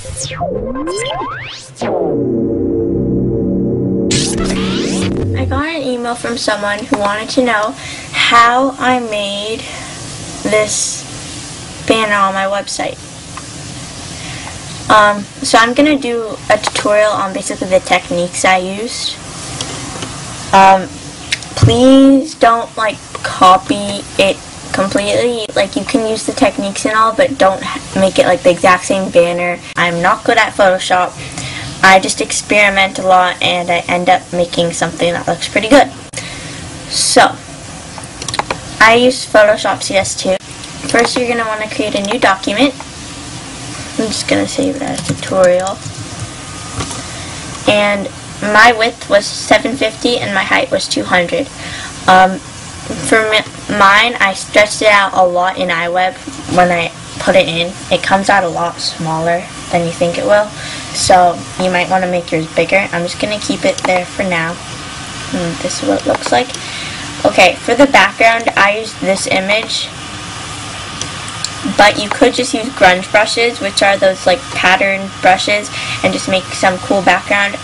I got an email from someone who wanted to know how I made this banner on my website. So I'm going to do a tutorial on basically the techniques I used. Please don't copy it completely. You can use the techniques and all, but don't make it the exact same banner. I'm not good at Photoshop. I just experiment a lot and I end up making something that looks pretty good. So, I use Photoshop CS2. First you're going to want to create a new document. I'm just going to save it as tutorial. And my width was 750 and my height was 200. For mine, I stretched it out a lot in iWeb when I put it in. It comes out a lot smaller than you think it will. So you might want to make yours bigger. I'm just going to keep it there for now. This is what it looks like. Okay, for the background, I used this image. But you could just use grunge brushes, which are those pattern brushes, and just make some cool background.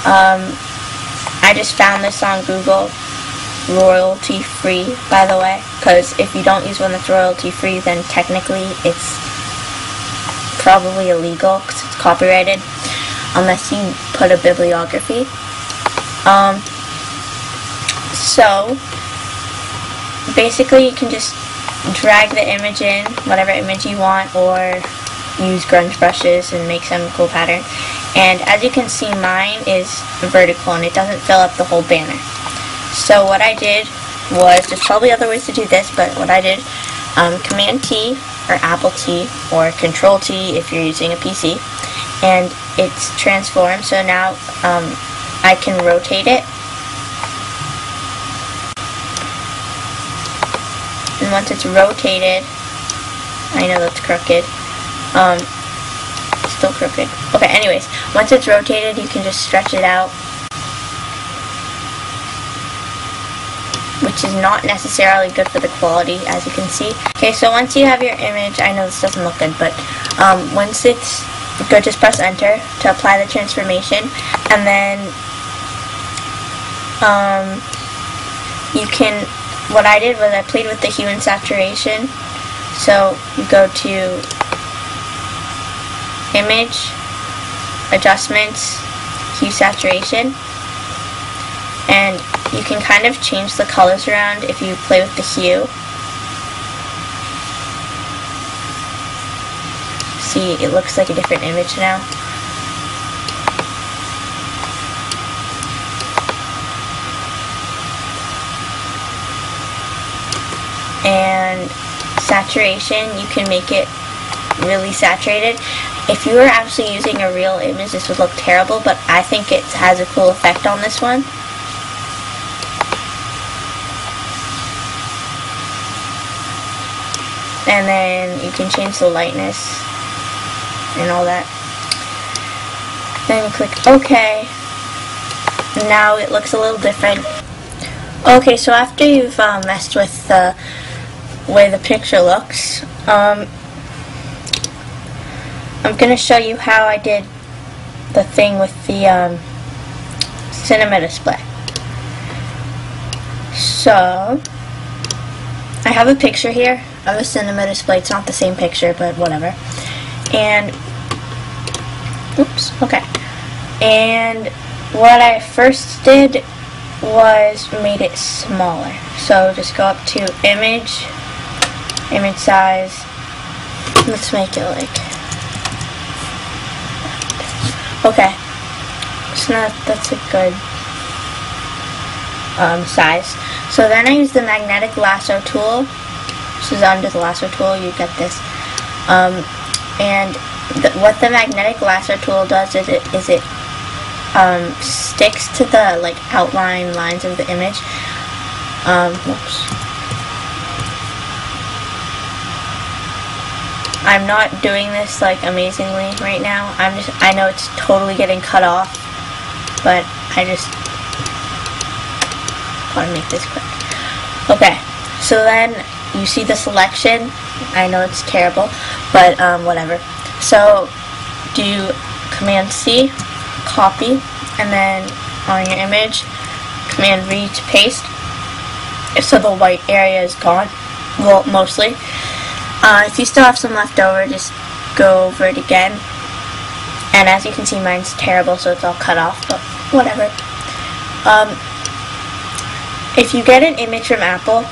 I just found this on Google, royalty free, by the way, because if you don't use one that's royalty free, then technically it's probably illegal because it's copyrighted, unless you put a bibliography. So basically you can just drag the image in, whatever image you want, or use grunge brushes and make some cool pattern. And as you can see, mine is vertical and it doesn't fill up the whole banner. So what I did was, there's probably other ways to do this, but what I did, Command T or Apple T or Control T if you're using a PC, and it's transformed. So now I can rotate it. And once it's rotated, I know that's crooked. Still crooked. Okay, anyways, once it's rotated, you can just stretch it out, which is not necessarily good for the quality, as you can see. Okay, so once you have your image, I know this doesn't look good, but once it's good, just press enter to apply the transformation, and then you can, what I did was I played with the hue and saturation. So you go to Image, Adjustments, Hue Saturation, and you can kind of change the colors around if you play with the hue. See, it looks like a different image now. And saturation, you can make it really saturated. If you were actually using a real image, this would look terrible, but I think it has a cool effect on this one. And then you can change the lightness and all that. Then you click OK. Now it looks a little different. Okay, so after you've messed with the way the picture looks, I'm going to show you how I did the thing with the cinema display. So, I have a picture here of a cinema display. It's not the same picture, but whatever. And, oops, okay. And what I first did was made it smaller. So just go up to image, image size. Let's make it okay. It's not, that's a good size. So then I use the magnetic lasso tool. This is under the lasso tool, you get this. And what the magnetic lasso tool does is it sticks to the outline lines of the image. Whoops. I'm not doing this amazingly right now. I know it's totally getting cut off, but I just want to make this quick. Okay, so then you see the selection. I know it's terrible, but whatever. So do Command C, copy, and then on your image, Command V to paste, so the white area is gone, well, mostly. If you still have some left over, just go over it again. And as you can see, mine's terrible, so it's all cut off, but whatever. If you get an image from Apple,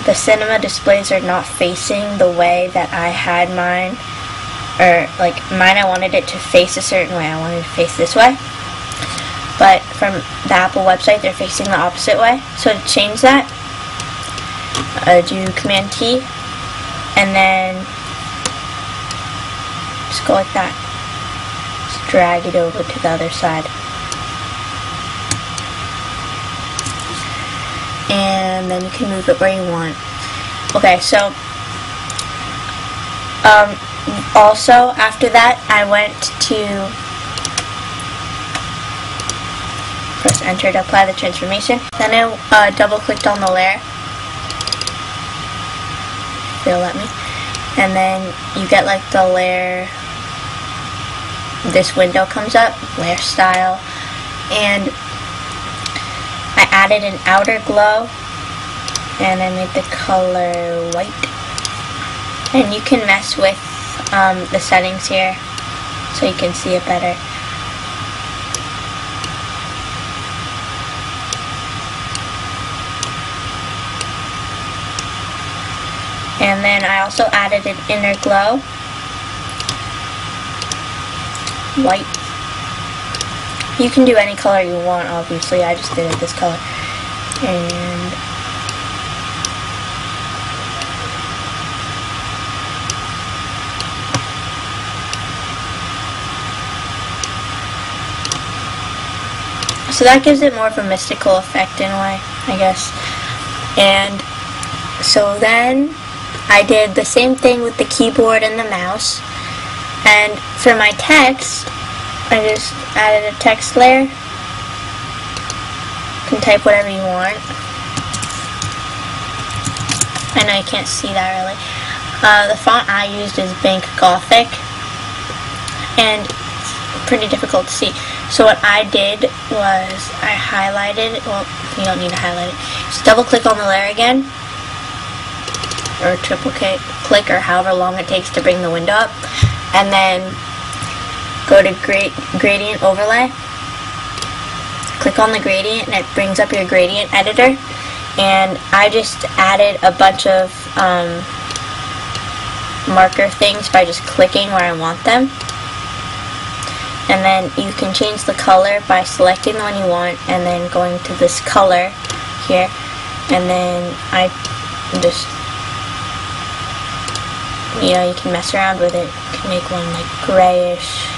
the cinema displays are not facing the way that I had mine, or like mine I wanted it to face a certain way. I wanted it to face this way, but from the Apple website they're facing the opposite way. So to change that, do Command T and then just go like that. Just drag it over to the other side. And then you can move it where you want. Okay, so also after that I went to press enter to apply the transformation. Then I double clicked on the layer. They'll let me. And then you get like the layer, this window comes up, layer style, and I added an outer glow and I made the color white. And you can mess with the settings here so you can see it better. And then I also added an inner glow, white. You can do any color you want, obviously. I just did it this color. And so that gives it more of a mystical effect in a way, I guess. And so then I did the same thing with the keyboard and the mouse. And for my text, I just added a text layer. You can type whatever you want. I know you can't see that really. The font I used is Bank Gothic, and it's pretty difficult to see. So what I did was I highlighted, well, you don't need to highlight it. Just double click on the layer again, or triple click, or however long it takes to bring the window up, and then go to gradient overlay, click on the gradient, and it brings up your gradient editor. And I just added a bunch of marker things by just clicking where I want them. And then you can change the color by selecting the one you want and then going to this color here, and then I just, you know, you can mess around with it. You can make one like grayish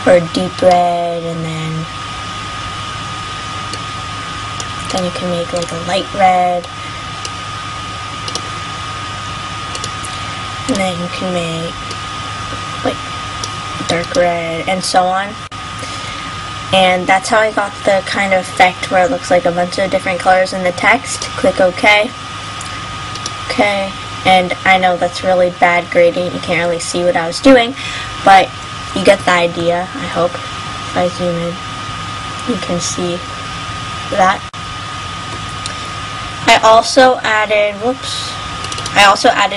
or deep red, and then you can make like a light red, and then you can make like dark red, and so on. And that's how I got the kind of effect where it looks like a bunch of different colors in the text. Click OK. Okay. And I know that's really bad gradient, you can't really see what I was doing, but you get the idea, I hope. If I zoom in, you can see that. I also added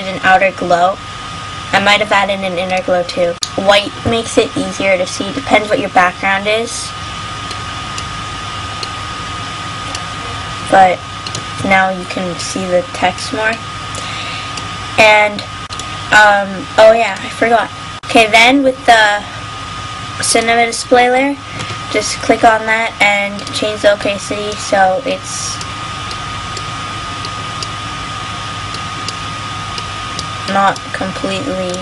an outer glow. I might have added an inner glow too. White makes it easier to see, depends what your background is. But now you can see the text more. And, oh yeah, I forgot. Okay, then with the cinema display layer, just click on that and change the opacity so it's not completely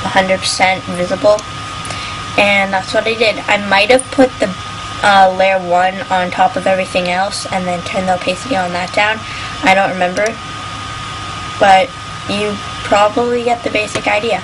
100% visible. And that's what I did. I might have put the layer 1 on top of everything else and then turn the opacity on that down. I don't remember. But you probably get the basic idea.